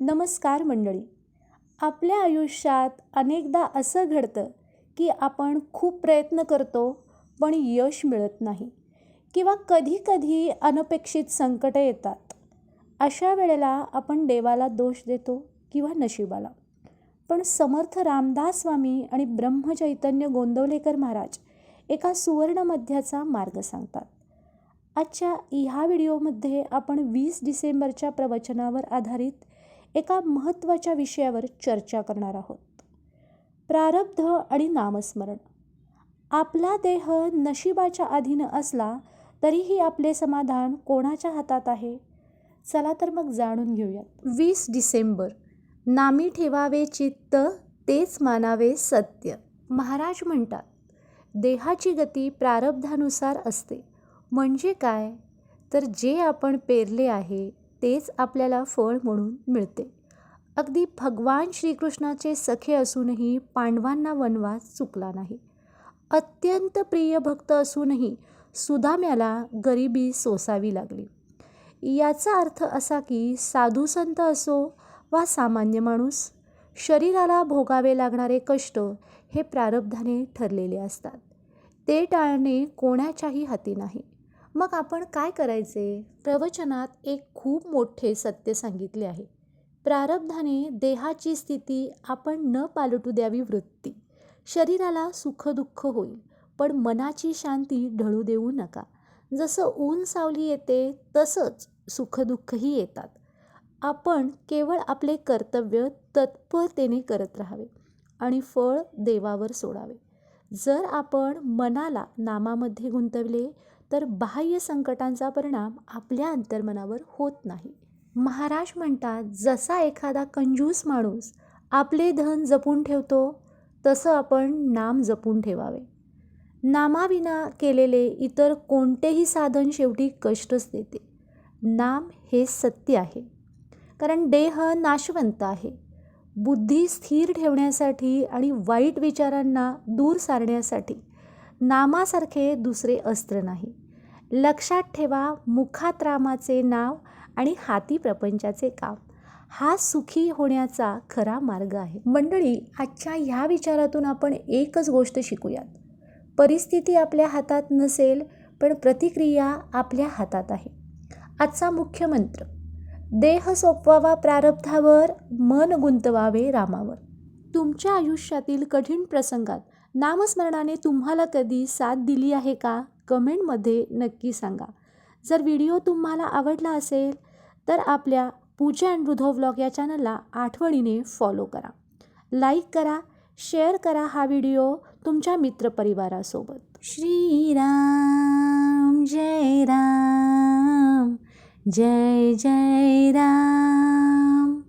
नमस्कार मंडळी. आपल्या आयुष्यात अनेकदा असं घडतं की आपण खूप प्रयत्न करतो पण यश मिळत नाही किंवा कधी-कधी अनपेक्षित संकटं येतात. अशा वेळेला आपण देवाला दोष देतो किंवा नशिबाला. पण समर्थ रामदास स्वामी आणि ब्रह्मचैतन्य गोंदवलेकर महाराज एका सुवर्णमध्याचा मार्ग सांगतात. आजच्या ह्या व्हिडिओमध्ये आपण 20 डिसेंबरच्या प्रवचनावर आधारित एका महत्त्वाच्या विषयावर चर्चा करणार आहोत. प्रारब्ध आणि नामस्मरण. आपला देह नशिबाच्या अधीन असला तरीही आपले समाधान कोणाच्या हातात आहे? चला तर मग जाणून घेऊयात. 20 डिसेंबर. नामी ठेवावे चित्त, तेच मानावे सत्य. महाराज म्हणतात, देहाची गती प्रारब्धानुसार असते. म्हणजे काय? तर जे आपण पेरले आहे तेच आपल्याला फळ म्हणून मिळते. अगदी भगवान श्रीकृष्णाचे सखे असूनही पांडवांना वनवास चुकला नाही. अत्यंत प्रिय भक्त असूनही सुदाम्याला गरिबी सोसावी लागली. याचा अर्थ असा की साधू संत असो वा सामान्य माणूस, शरीराला भोगावे लागणारे कष्ट हे प्रारब्धाने ठरलेले असतात. ते टाळणे कोणाच्याही हाती नाही. मग आपण काय करायचे? प्रवचनात एक खूप मोठे सत्य सांगितले आहे. प्रारब्धाने देहाची स्थिती आपण न पालटू द्यावी वृत्ती. शरीराला सुखदुःख होईल पण मनाची शांती ढळू देऊ नका. जसं ऊन सावली येते तसंच सुखदुःखही येतात. आपण केवळ आपले कर्तव्य तत्परतेने करत राहावे आणि फळ देवावर सोडावे. जर आपण मनाला नामामध्ये गुंतवले तर बाह्य संकटांचा परिणाम आपल्या अंतर्मनावर होत नाही. महाराज म्हणतात, जसा एखादा कंजूस माणूस आपले धन जपून ठेवतो तसं आपण नाम जपून ठेवावे. नामाविना केलेले इतर कोणतेही साधन शेवटी कष्टच देते. नाम हे सत्य आहे. कारण देह नाशवंत आहे. बुद्धी स्थिर ठेवण्यासाठी आणि वाईट विचारांना दूर सारण्यासाठी नामासारखे दुसरे अस्त्र नाही. लक्षात ठेवा, मुखात रामाचे नाव आणि हाती प्रपंचाचे काम हा सुखी होण्याचा खरा मार्ग आहे. मंडळी, आजच्या ह्या विचारातून आपण एकच गोष्ट शिकूयात. परिस्थिती आपल्या हातात नसेल पण प्रतिक्रिया आपल्या हातात आहे. आजचा मुख्य मंत्र, देह सोपवावा प्रारब्धावर, मन गुंतवावे रामावर. तुमच्या आयुष्यातील कठीण प्रसंगात नामस्मरणाने तुम्हाला कधी साथ दिली आहे का? कमेंटमध्ये नक्की सांगा. जर व्हिडिओ तुम्हाला आवडला असेल तर आपल्या पूजा अँड रुधो व्लॉग या चॅनलला आठवणीने फॉलो करा, लाईक करा, शेअर करा हा व्हिडिओ तुमच्या मित्रपरिवारासोबत. श्रीराम जय राम, जय जय राम.